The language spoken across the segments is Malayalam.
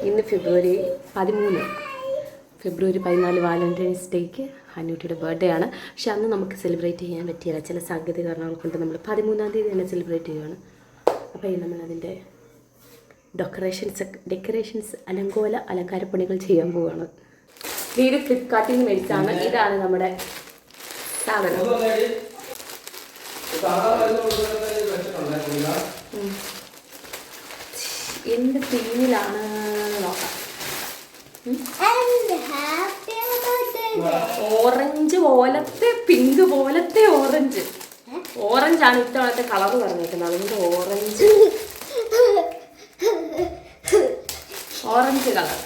ഇന്ന് ഫെബ്രുവരി 14 വാലന്റൈൻസ് ഡേക്ക് ഹനൂട്ടിയുടെ ബർത്ത്ഡേ ആണ്. പക്ഷെ അന്ന് നമുക്ക് സെലിബ്രേറ്റ് ചെയ്യാൻ പറ്റിയില്ല. ചില സാങ്കേതിക കാരണങ്ങൾ കൊണ്ട് നമ്മൾ 13-ാം തീയതി തന്നെ സെലിബ്രേറ്റ് ചെയ്യുകയാണ്. അപ്പോൾ നമ്മളതിൻ്റെ ഡെക്കറേഷൻസ് അലങ്കാരപ്പണികൾ ചെയ്യാൻ പോവുകയാണ്. ഇത് ഫ്ലിപ്കാർട്ടിൽ നിന്ന് മേടിച്ചാണ്. ഇതാണ് നമ്മുടെ സാധനം. എന്ത് തീമിലാണ് നോക്കാം. ഓറഞ്ച് പോലത്തെ പിങ്ക് പോലത്തെ ഓറഞ്ചാണ് ഇത്തവണത്തെ കളർ പറഞ്ഞേക്കുന്നത്. അതുകൊണ്ട് ഓറഞ്ച് കളർ.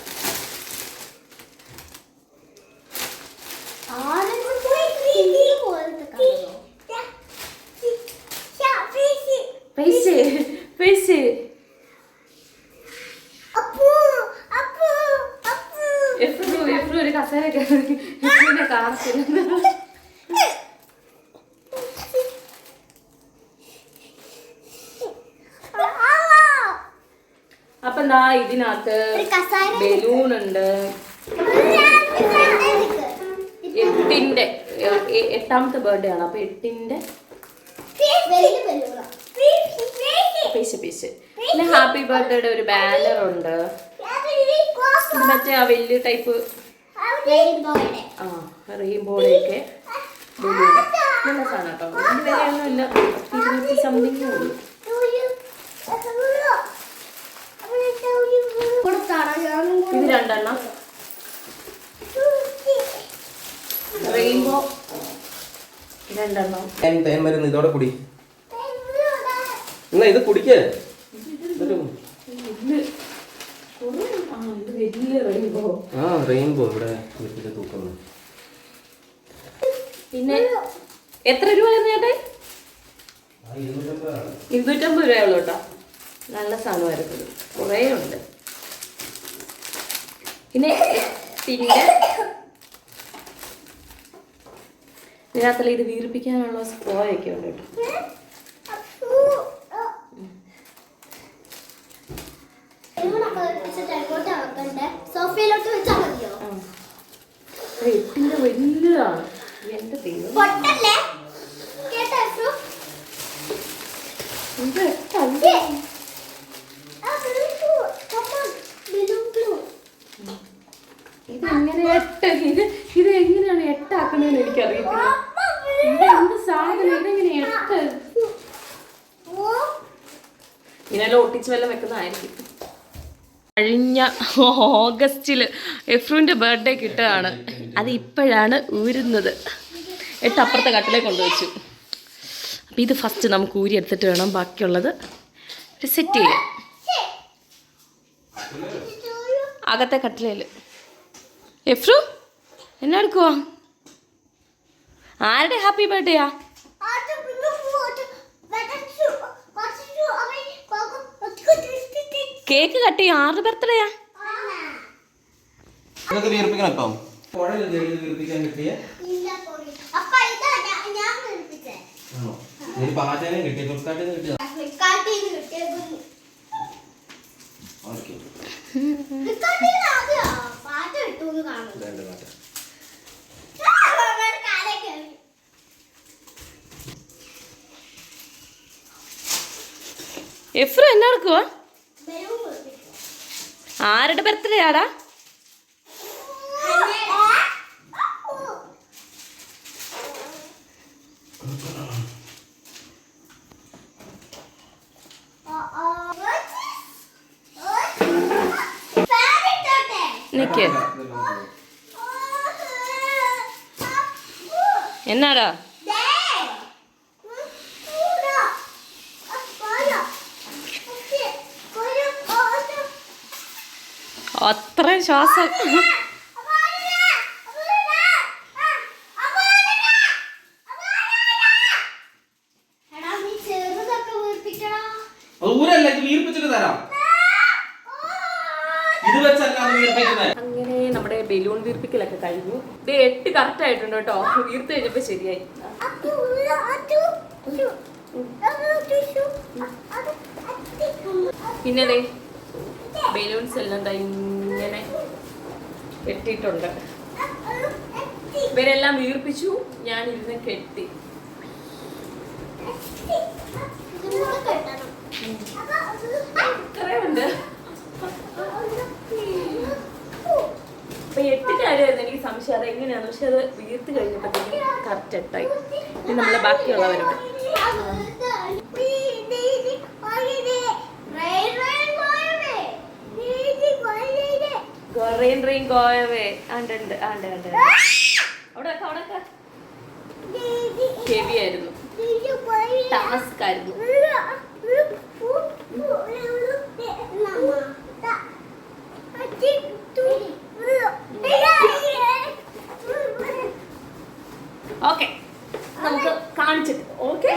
പൈസ ഒരു കസേരയൊക്കെ കാർച്ചില്ല. അപ്പൊ എന്താ ഇതിനകത്ത് ബലൂൺ ഉണ്ട്. 8ാമത്തെ ബർത്ത്ഡേ ആണ്. അപ്പൊ 8ന്റെ പീസ് പിന്നെ ഹാപ്പി ബർത്ത്ഡേയുടെ ഒരു ബാനർ ഉണ്ട്. മറ്റേ ആ വലിയ ടൈപ്പ് റെയിൻബോയൊക്കെ നല്ല സാധനം കേട്ടോ. ഇതിന് വിലയൊന്നും ഇല്ല, 200 സംതിങ്ങേ ഉള്ളൂ. ഇത് 2 റെയിൻബോ 2 ഇതോടെ കുടി. ഇത് കുടിക്കേ. റെയിൻബോ ഇവിടെ തൂക്കുന്നു. പിന്നെ എത്ര രൂപ ചേട്ടാ? 250 രൂപയുള്ളൂ കേട്ടോ. നല്ല സാധനമായിരുന്നു. കുറേ ഉണ്ട്. പിന്നെ ഇതിനകത്തുള്ള ഇത് വീർപ്പിക്കാനുള്ള സ്പ്രോയൊക്കെ ഉണ്ട് കേട്ടോ. എട്ടിന്റെ വലിയതാണ്. എന്റെ ദൈവം, ഇത് എങ്ങനെയാണ് 8 ആക്കണെന്ന് എനിക്കറിയത്തില്ല. ഇത് എന്ത് സാധനം? ഇതെങ്ങനെ 8? ഇങ്ങനെല്ലാം ഒട്ടിച്ച് വല്ലതും വെക്കുന്നതായിരിക്കും. കഴിഞ്ഞ ഓഗസ്റ്റിൽ എഫ്രൂൻ്റെ ബർത്ത്ഡേ കിട്ടുകയാണ്. അത് ഇപ്പോഴാണ് ഊരുന്നത്. 8 അപ്പുറത്തെ കട്ടിലേക്ക് കൊണ്ടുവച്ചു. അപ്പോൾ ഇത് ഫസ്റ്റ് നമുക്ക് ഊരി എടുത്തിട്ട് വേണം ബാക്കിയുള്ളത് സെറ്റ് ചെയ്യാം. അകത്തെ കട്ടിലയിൽ എഫ്രു എന്നാ എടുക്കുവാ? ആരുടെ ഹാപ്പി ബർത്ത്ഡേയാ? കേക്ക് കട്ട് ചെയ്യും. 6 ബർത്ത്ഡേയാ? എഫ്രു എന്നാ എടുക്കുവാ? ആരുടെ ബർത്ത്ഡേ ആടാ? നിക്ക്, എന്നാടാ? അത്രയും ശ്വാസം. അങ്ങനെ നമ്മുടെ ബലൂൺ വീർപ്പിക്കലൊക്കെ കഴിഞ്ഞു. ഇത് 8 കറക്റ്റ് ആയിട്ടുണ്ട് കേട്ടോ. വീർത്ത് കഴിഞ്ഞപ്പോ ശരിയായി. പിന്നെ ബലൂൺസ് എല്ലാം ദാ ഇങ്ങനെ കെട്ടിയിട്ടുണ്ട്. ഇവരെല്ലാം വീർപ്പിച്ചു, ഞാൻ ഇരുന്ന് കെട്ടി. ഇത്രയുണ്ട്. അപ്പൊ 8 കാര്യമായിരുന്നു എനിക്ക് സംശയം അത് എങ്ങനെയാണ്, പക്ഷെ അത് വീർത്ത് കഴിഞ്ഞപ്പോഴത്തേക്കും കറക്റ്റ് 8 ആയി. ഇനി നമ്മളെ ബാക്കിയുള്ളവരുണ്ട്. റെയിൻ ഗോയവേ ഉണ്ട്. അവിടെ ഹെവി ആയിരുന്നു, ടാസ്ക് ആയിരുന്നു. ഓക്കെ, നമുക്ക് കാണിച്ചിട്ട് ഓക്കെ.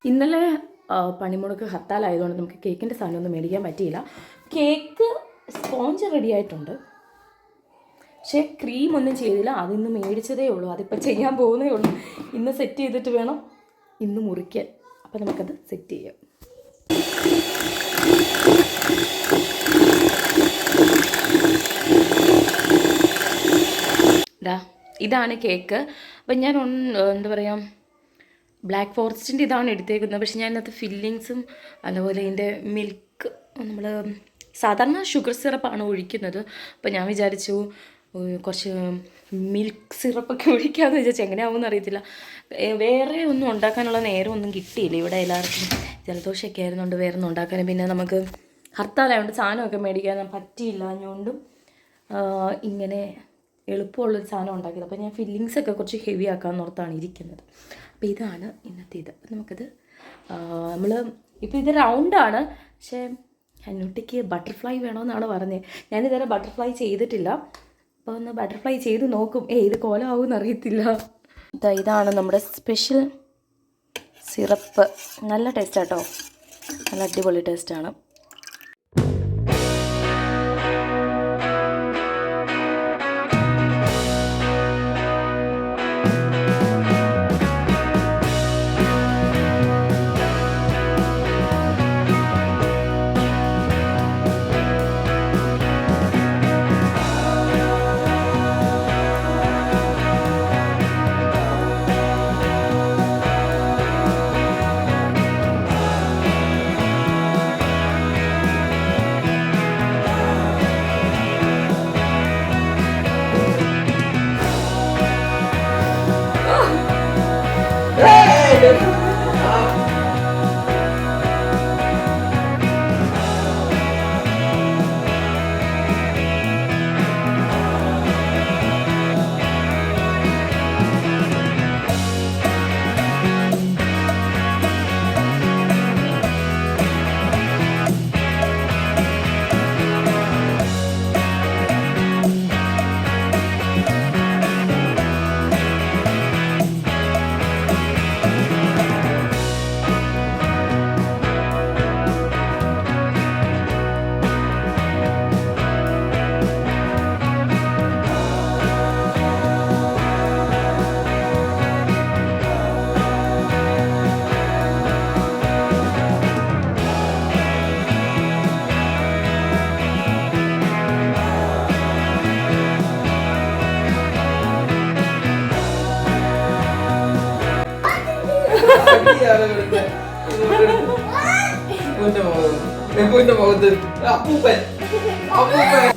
ഇന്നലെ പണിമുടക്ക് ഹർത്താലായതുകൊണ്ട് നമുക്ക് കേക്കിൻ്റെ സാധനമൊന്നും മേടിക്കാൻ പറ്റിയില്ല. കേക്ക് സ്പോഞ്ച് റെഡി ആയിട്ടുണ്ട്, പക്ഷേ ക്രീം ഒന്നും ചെയ്തില്ല. അതിന്ന് മേടിച്ചതേ ഉള്ളൂ, അതിപ്പോൾ ചെയ്യാൻ പോകുന്നേ ഉള്ളൂ. ഇന്ന് സെറ്റ് ചെയ്തിട്ട് വേണം ഇന്ന് മുറിക്കാൻ. അപ്പോൾ നമുക്കത് സെറ്റ് ചെയ്യാം. ഇതാണ് കേക്ക്. അപ്പം ഞാൻ എന്താ പറയുക, ബ്ലാക്ക് ഫോറസ്റ്റിൻ്റെ ഇതാണ് എടുത്തേക്കുന്നത്. പക്ഷെ ഞാനത് ഫില്ലിങ്സും അതുപോലെ ഇതിൻ്റെ മിൽക്ക്, നമ്മൾ സാധാരണ ഷുഗർ സിറപ്പാണ് ഒഴിക്കുന്നത്. അപ്പോൾ ഞാൻ വിചാരിച്ചു കുറച്ച് മിൽക്ക് സിറപ്പൊക്കെ ഒഴിക്കാമെന്ന് വിചാരിച്ചു. എങ്ങനെയാവുമെന്ന് അറിയത്തില്ല. വേറെ ഒന്നും ഉണ്ടാക്കാനുള്ള നേരമൊന്നും കിട്ടിയില്ല. ഇവിടെ എല്ലാവർക്കും ജലദോഷമൊക്കെ ആയിരുന്നുകൊണ്ട് വേറെ ഒന്നും ഉണ്ടാക്കാനും, പിന്നെ നമുക്ക് ഹർത്താലായതുകൊണ്ട് സാധനമൊക്കെ മേടിക്കാൻ പറ്റിയില്ല. അതുകൊണ്ടും ഇങ്ങനെ എളുപ്പമുള്ളൊരു സാധനം ഉണ്ടാക്കിയത്. അപ്പോൾ ഞാൻ ഫില്ലിങ്സൊക്കെ കുറച്ച് ഹെവി ആക്കാമെന്ന് ഓർത്താണ് ഇരിക്കുന്നത്. അപ്പോൾ ഇതാണ് ഇന്നത്തെ ഇത്. അപ്പോൾ നമുക്കത് ഇപ്പോൾ ഇത് റൗണ്ടാണ്, പക്ഷേ ഹന്നൂട്ടിക്ക് ബട്ടർഫ്ലൈ വേണമെന്നാണ് പറഞ്ഞത്. ഞാനിതുവരെ ബട്ടർഫ്ലൈ ചെയ്തിട്ടില്ല. അപ്പോൾ ഒന്ന് ബട്ടർഫ്ലൈ ചെയ്ത് നോക്കും. ഇത് കോലമാവുമെന്ന് അറിയത്തില്ല. ഇതാണ് നമ്മുടെ സ്പെഷ്യൽ സിറപ്പ്. നല്ല ടേസ്റ്റാട്ടോ, നല്ല അടിപൊളി ടേസ്റ്റാണ്. മുഖത്ത് അപ്പൂപ്പൻ